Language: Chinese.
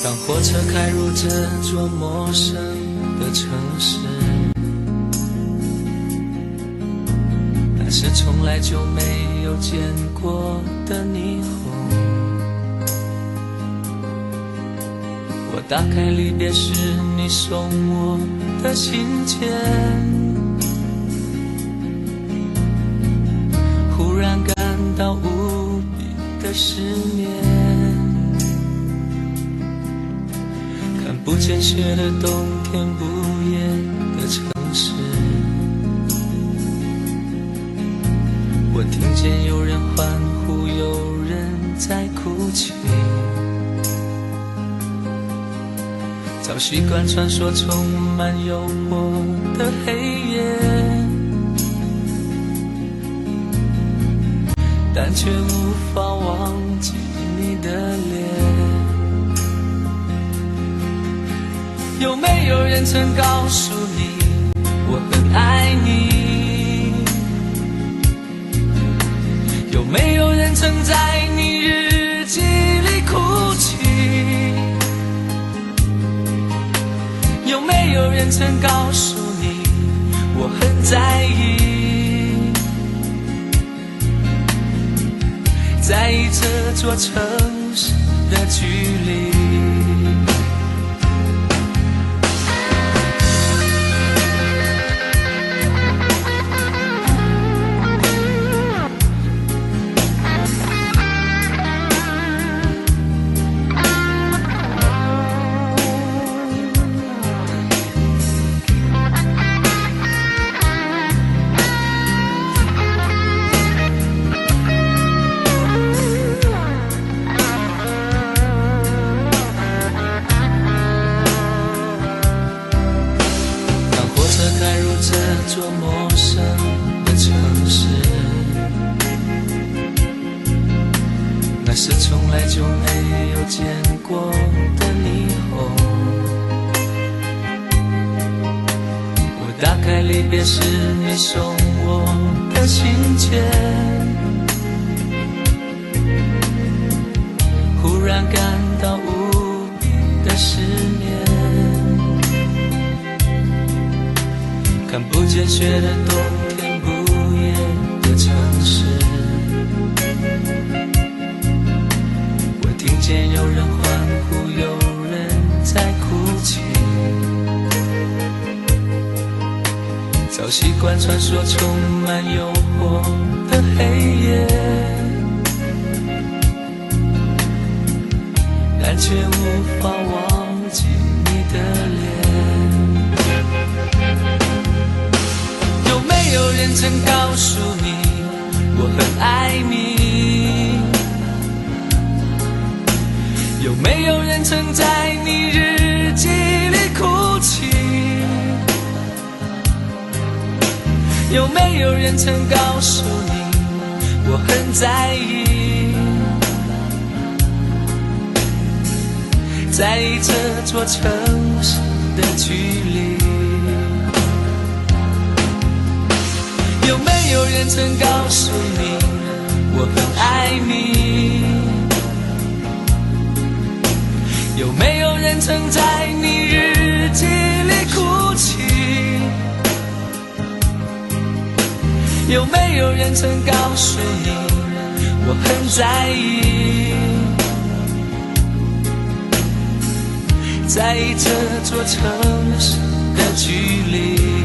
当火车开入这座陌生的城市，那是从来就没有见过的霓虹。我打开离别时你送我的信笺，忽然感到无比的失眠。看不见雪的冬天，不夜的城市，我听见有人欢呼，有人在哭泣。早习惯穿梭充满诱惑的黑夜，但却无法忘记你的脸。有没有人曾告诉你我很爱你？有没有人曾在你日记里哭泣？有没有人曾告诉你我很在意？在意这座城市的距离。这座陌生的城市，那是从来就没有见过的霓虹。我打开离别时你送我的信笺，忽然感到无比的失眠。看不见雪的冬天，不夜的城市，我听见有人欢呼，有人在哭泣。早习惯穿梭充满诱惑的黑夜，但却无法忘记你的脸。有没有人曾告诉你我很爱你？有没有人曾在你日记里哭泣？有没有人曾告诉你我很在意？在意这座城市的距离。有没有人曾告诉你我很爱你？有没有人曾在你日记里哭泣？有没有人曾告诉你我很在意？在意这座城市的距离。